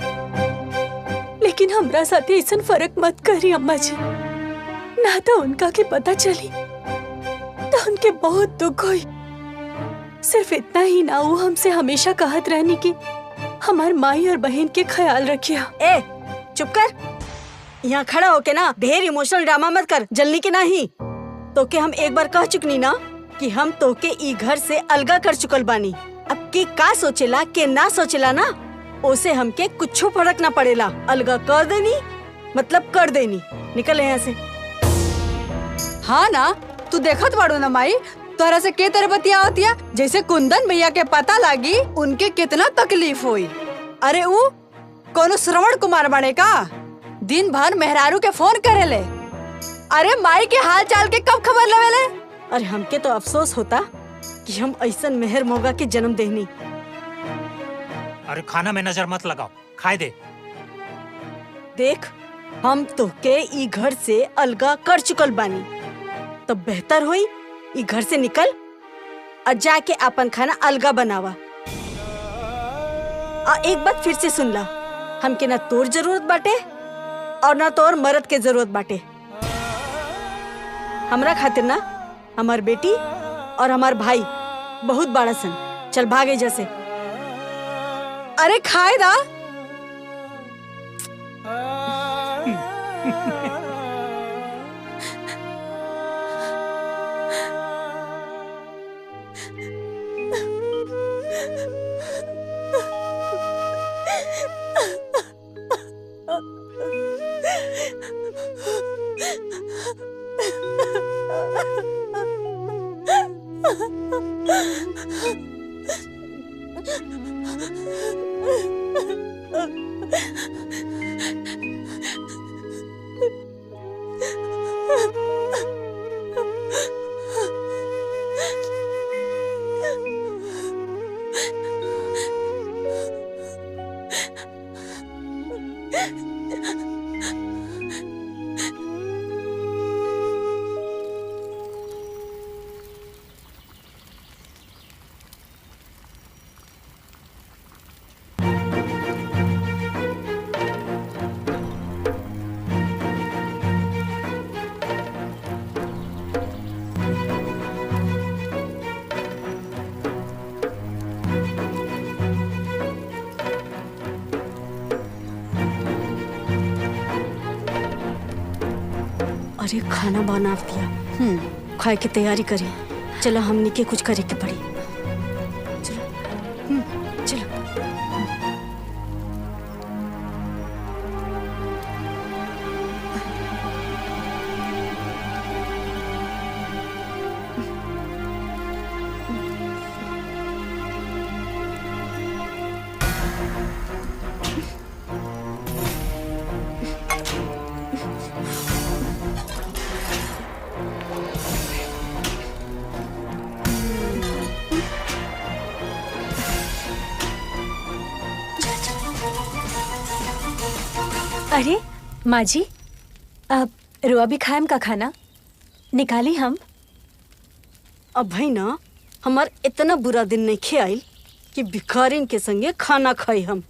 लेकिन हमरा साथे ऐसा फर्क मत करी अम्मा जी। ना तो उनका के पता चली तो उनके बहुत दुख हुई। सिर्फ इतना ही ना, वो हमसे हमेशा कहत रहनी कि हमार माई और बहन के ख्याल रखिया। ए चुप कर। यहाँ खड़ा होके ना ढेर इमोशनल ड्रामा मत कर, जल्दी के नहीं। तो के हम एक बार कह चुकनी ना कि हम तो के ई घर से अलगा कर चुकल बानी। अब के का सोचेला के ना सोचेला ना, ओसे हमके कुछो फर्क ना पड़ेला। अलगा कर देनी मतलब कर देनी। निकल यहाँ से। हाँ ना, तू देखत बाड़ू ना माई, तोहरा से के तरह बतिया होतिया जैसे कुंदन भैया के पता लागी उनके कितना तकलीफ हुई। अरे वो कोनो श्रवण कुमार बने का, दिन भर मेहरारू के फोन करेले। अरे माई के हाल चाल के कब खबर लेवेले। अरे हमके तो अफसोस होता कि हम ऐसा मेहर मोगा के जन्म देनी। अरे खाना में नजर मत लगाओ, खाए दे। देख हम तो के ई घर से अलगा कर चुकल बानी, तो बेहतर होई ई घर से निकल और जाके अपन खाना अलगा बनावा। एक बात फिर से सुन ला, हमके ना तोर जरूरत बाटे और ना तोर मर्द के जरूरत बाटे। हमरा खातिर ना हमार बेटी और हमार भाई बहुत बड़ा सन। चल भागे जैसे। अरे खाए दा। अरे खाना बना दिया, खाए की तैयारी करी। चलो हमनी के कुछ करे के पड़ी। चलो चलो। अरे माँ जी, अब रुआ भी खाएम का खाना निकाली हम। अब भाई ना हमार इतना बुरा दिन नहीं खेआइल कि भिखारिन के संगे खाना खाई हम।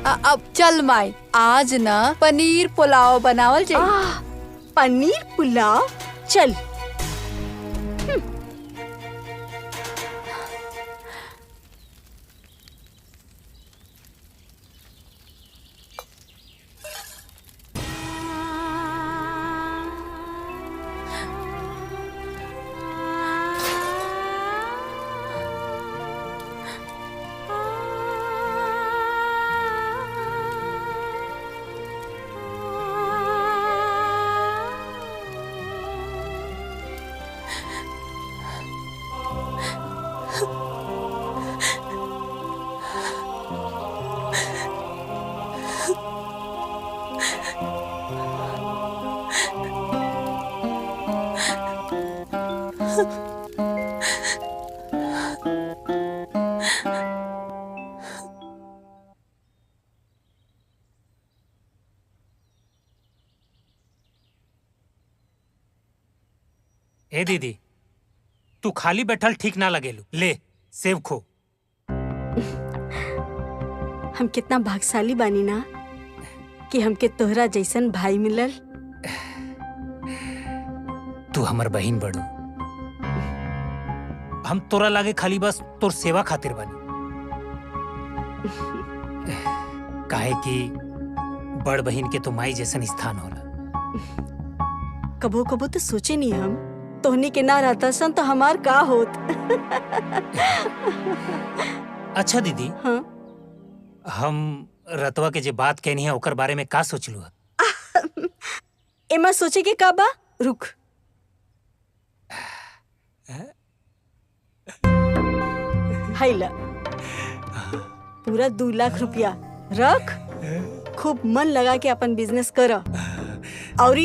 अब चल माई, आज ना पनीर पुलाव बनावल जाए। पनीर पुलाव, चल। ए दीदी, तू खाली बैठल ठीक ना लगेलू। ले सेब खो। हम कितना भाग्यशाली बानी ना कि हमके तोहरा जैसन भाई मिलल। तू हमर बहिन बड़ू। हम तोरा लागे खाली बस तोर सेवा खातिर बनी। काहे कि बड़ बहिन के तो माई जैसन स्थान होला। कबो कबो तो सोचे नहीं हम तोहनी के ना रहता सन तो हमार का होत। अच्छा दीदी, हाँ? हम रतवा के जे बात कहनी है ओकर बारे में का सोचलू है? एमा सोचे के का बा? रुक। हाइला पूरा 2 लाख रुपया रख, खूब मन लगा के अपन बिजनेस कर, और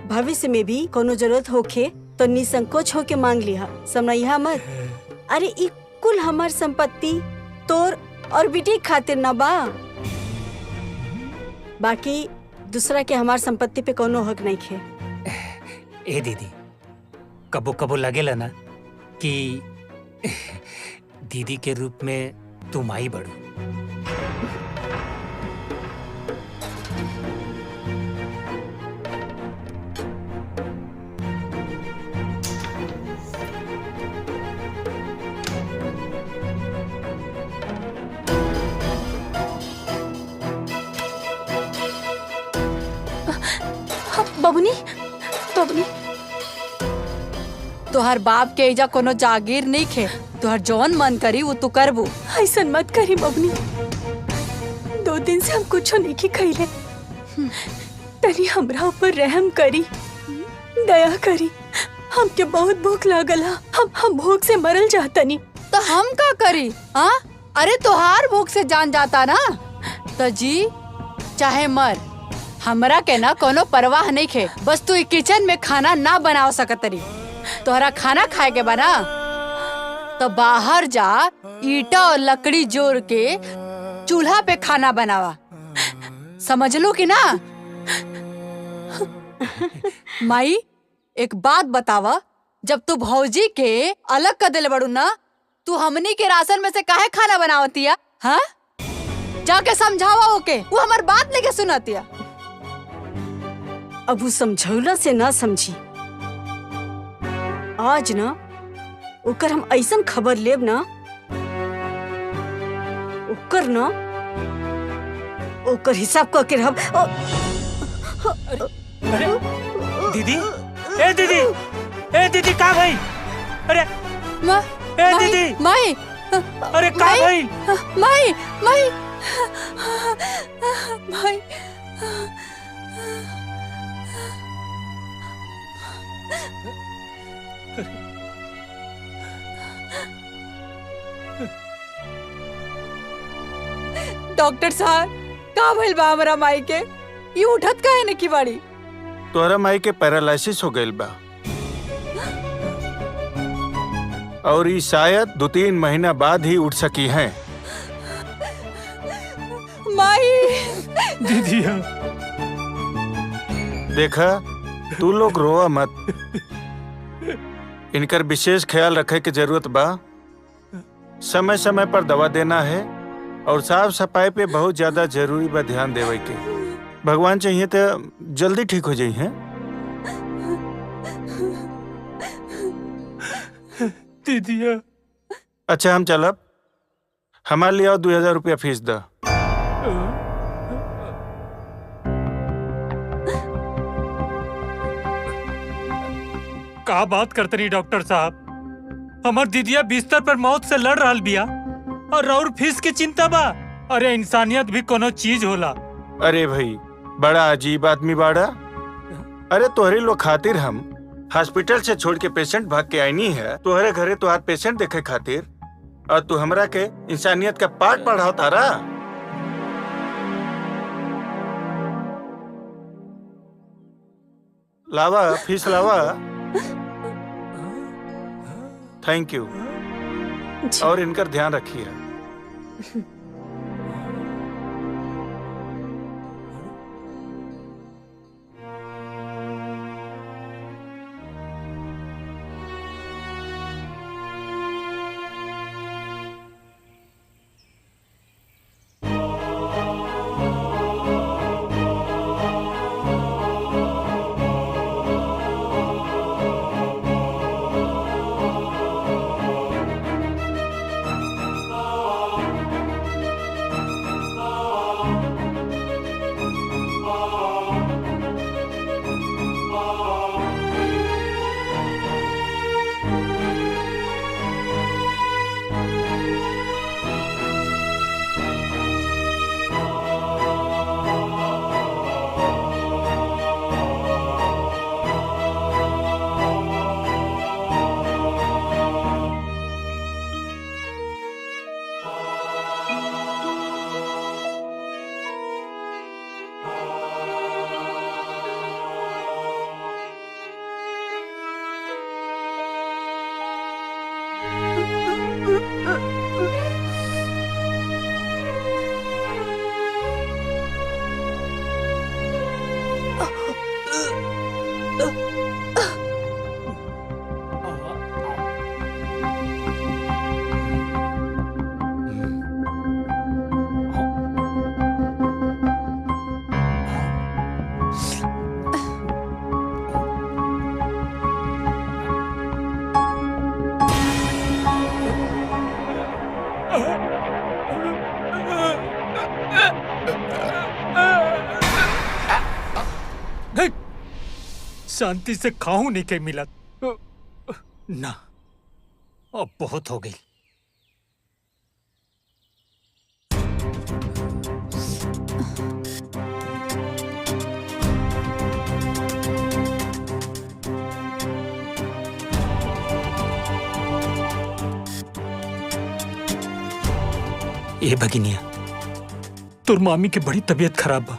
भविष्य में भी कोनो जरूरत होखे तो निसंकोच होके मांग लिहा, समझिया मत। अरे ई कुल हमार संपत्ति तोर और बेटी खातिर न बा, बाकी दूसरा के हमार संपत्ति पे कोनो हक नहीं खे। ए दीदी, कबो कबो लगेला ना कि दीदी के रूप में तू माई बड़ू। बबुनी, बबुनी, तोहर बाप के एजा कोनो जागीर नहीं खे। तोहर जौन मन करी वो तू करबू। ऐसन मत करी बबुनी। 2 दिन से हम कुछो नहीं खइले। तनी हमरा ऊपर रहम करी, दया करी। हमके बहुत भूख लागल है। हम भूख से मरल जातनी। तो हम का करी? हाँ, अरे तोहार भूख से जान जाता ना तो जी चाहे मर, हमरा के ना कोनो परवाह नहीं खे। बस तू किचन में खाना ना बनाव सकतरी। तोहरा खाना खाए के बना तो बाहर जा, ईटा और लकड़ी जोड़ के चूल्हा पे खाना बनावा। समझ लो कि ना? माई एक बात बतावा, जब तू भौजी के अलग कर दिले बड़ू ना, तू हमनी के राशन में से काहे खाना बनावतिया? हाँ, जाके समझावा ओके। वो हमार बात लेके सुनातिया। अब वो समझौला से ना समझी। आज ना ओकर हम ऐसन खबर लेब ना, ओकर हिसाब करके रहब। अरे दीदी, ए दीदी, ए दीदी का भाई? अरे ए दीदी, माई, अरे का भाई? माई, माई, माई, डॉक्टर साहब का भइल बा हमरा माई के? ये उठत काहे न की बाड़ी? तोहरा माई के पैरालिसिस हो गइल बा और ये शायद 2-3 महीना बाद ही उठ सकी हैं। माई, दीदी, देखा, तू लोग रोआ मत। इनकर विशेष ख्याल रखे की जरूरत बा। समय समय पर दवा देना है और साफ सफाई पे बहुत ज्यादा जरूरी बा ध्यान देवे के। भगवान चाहिए तो जल्दी ठीक हो जाई हैं। दीदिया अच्छा हम चलब, हमारे लिए और 2000 रुपया फीस दा। का बात करते नहीं डॉक्टर साहब, हमार दीदिया बिस्तर पर मौत से लड़ रहा बिया और और फीस की चिंता बा। अरे इंसानियत भी कोनो चीज होला। अरे भाई बड़ा अजीब आदमी बाड़ा। अरे तोहरे लोग खातिर हम हॉस्पिटल से छोड़ के पेशेंट भाग के आईनी है तोहरे घरे तोहार पेशेंट देखे खातिर, और तू हमरा के इंसानियत का पाठ पढ़ाओ तारा। लावा फीस लावा। थैंक यू, और इनका ध्यान रखिए। शांति से खाऊं नहीं के मिला ना, अब बहुत हो गई। ए भगिनिया, तोर मामी के बड़ी तबीयत खराब बा,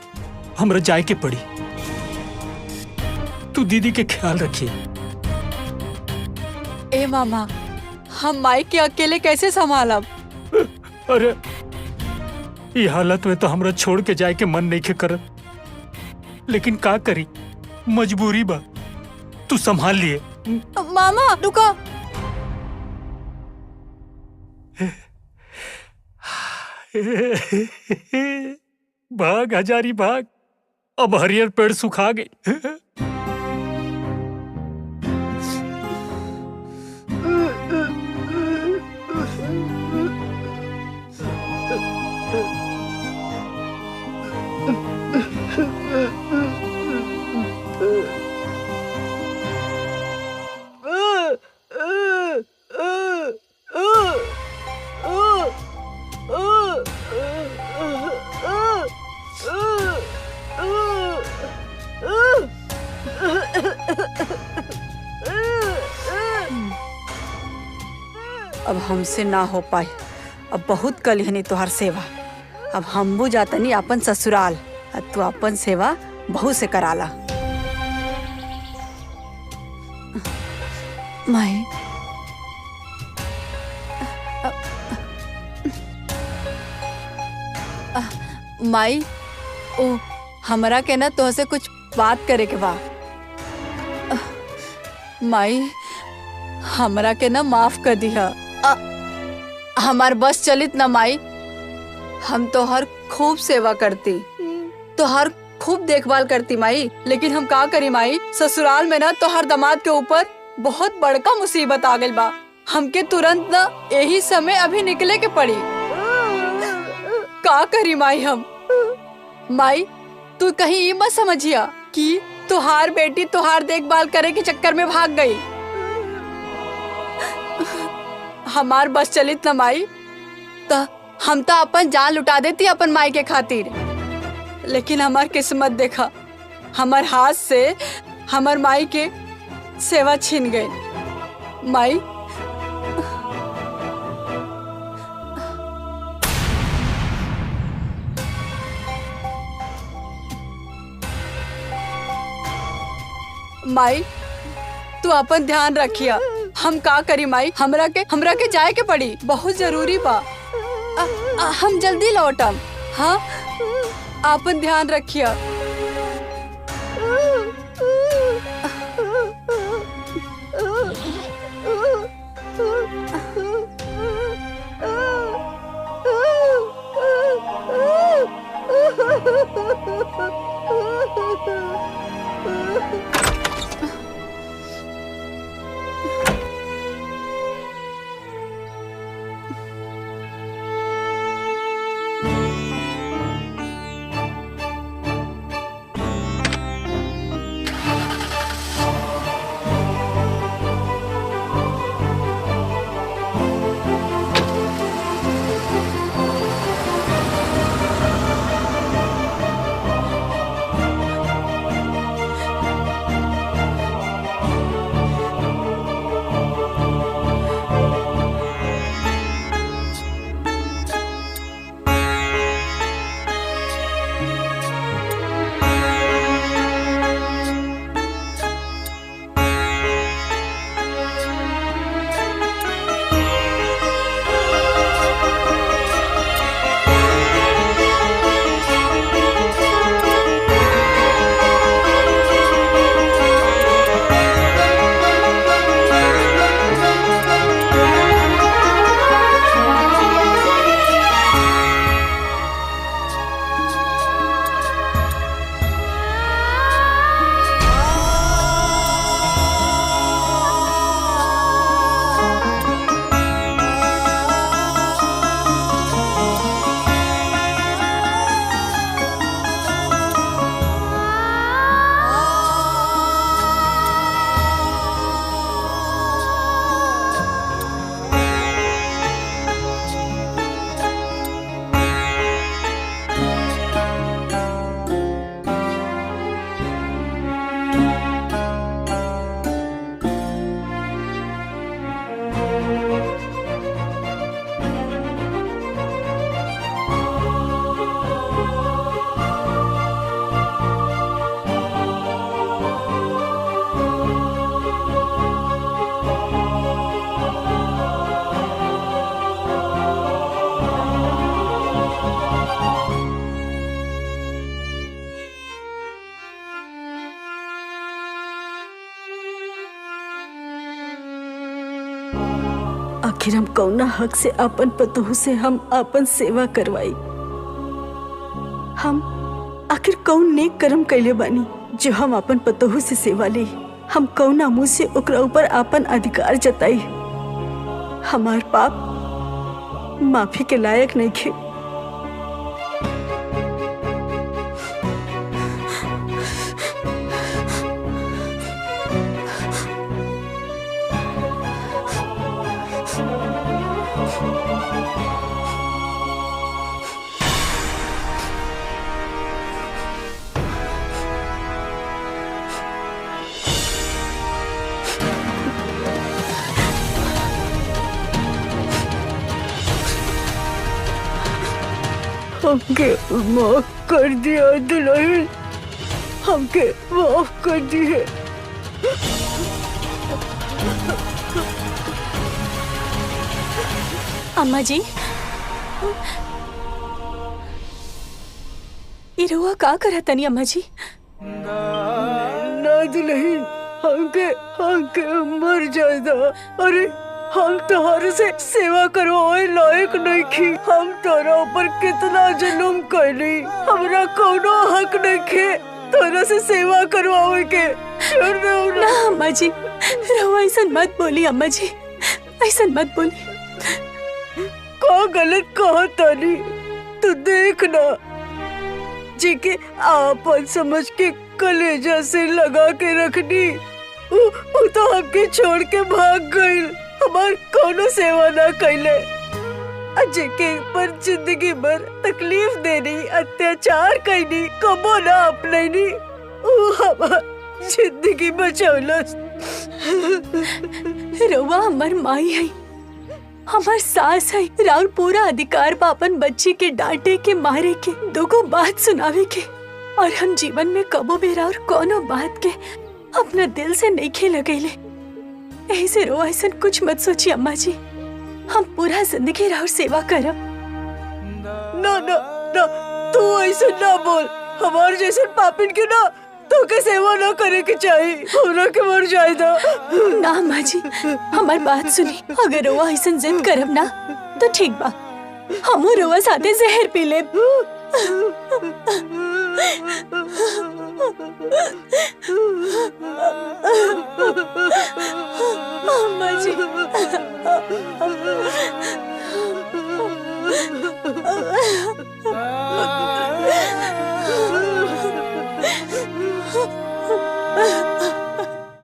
हमरा जाए के पड़ी। तू दीदी के ख्याल रखिए। ए मामा, हम माई के अकेले कैसे संभालब? अरे ये हालत में तो हमरा छोड़ के जाए के मन नहीं के कर, लेकिन का करी, मजबूरी बा। तू संभाल लिए। मामा रुको। भाग हजारी भाग, अब हरियर पेड़ सुखा गई। अब हमसे ना हो पाई, अब बहुत कलिहनी तोहर सेवा। अब हमबू जातनी अपन ससुराल, अब तू अपन सेवा बहू से कराला। माई माई, ओ हमरा के ना तोहसे कुछ बात करे के बा। माई हमरा के ना माफ कर दिया। हमार बस चलित ना माई, हम तो हर खूब सेवा करती, तो हर खूब देखभाल करती माई, लेकिन हम का करी माई, ससुराल में ना तो हर दामाद के ऊपर बहुत बड़का मुसीबत आ गई बा। हमके तुरंत ना यही समय अभी निकले के पड़ी। का करी माई हम? माई तू कहीं ये मत समझिया कि तुहार बेटी तुहार देखभाल करे के चक्कर में भाग गई। हमार बस चलित न माई तो हम तो अपन जान लुटा देती अपन माई के खातिर, लेकिन हमार किस्मत देखा, हमार हाथ से हमार माई के सेवा छीन गई। माई माई तू अपन ध्यान रखिया। हम का करी माई, हमरा के जाए के पड़ी, बहुत जरूरी बा। हम जल्दी लौटम। हाँ अपन ध्यान रखिया। आखिर हम कौना हक से अपन पतोह से हम अपन सेवा करवाई? हम आखिर कौन नेक कर्म कैले बानी जो हम अपन पतोह से सेवा ली? हम कौना मुँह से ओकरा ऊपर अपन अधिकार जताई? हमार पाप माफी के लायक नहीं खे। हमके माफ कर दिया दुल्हन, हमके माफ कर दिए। अम्मा जी ये रुआ का करा तनी अम्मा जी? ना दुल्हन, हमके हमके मर जाएगा। अरे हम तोहर से सेवा करवाए लायक नहीं थी। हम तोरा ऊपर कितना जुल्म कैली, हमरा कोनो हक नहीं खे तोरा से सेवा करवावे के। छोड़ दे हमरा। ना अम्मा जी, रहुआ ऐसा मत बोली अम्मा जी, ऐसा मत बोली। का गलत कहा तानी? तू देख ना, जी के आपन समझ के कलेजा से लगा के रखनी, उ तो हमके छोड़ के भाग गईल, हमार कोनो सेवा ना कैले। अजय के पर जिंदगी भर तकलीफ देनी, अत्याचार कैनी, कबो ना अपनैनी, उ हमार जिंदगी बचौलस। रहुआ हमार माई है, हमार सास है। राउर पूरा अधिकार बा अपन बच्ची के डांटे के, मारे के, दुगो बात सुनावे के। और हम जीवन में कबो भी राउर कोनो बात के अपना दिल से नहीं खे लगेले। ऐसे रो ऐसा कुछ मत सोचिए अम्मा जी, हम पूरा जिंदगी राउर सेवा करब। ना ना ना, तू ऐसे ना बोल। हमार जैसे पापिन के ना तो के सेवा ना करे के चाहिए, हमरा के मर जाए दा। ना अम्मा जी, हमार बात सुनी। अगर रोआ ऐसा जिद करब ना तो ठीक बा, हमू रोआ साथे जहर पी लेब। अम्मा जी।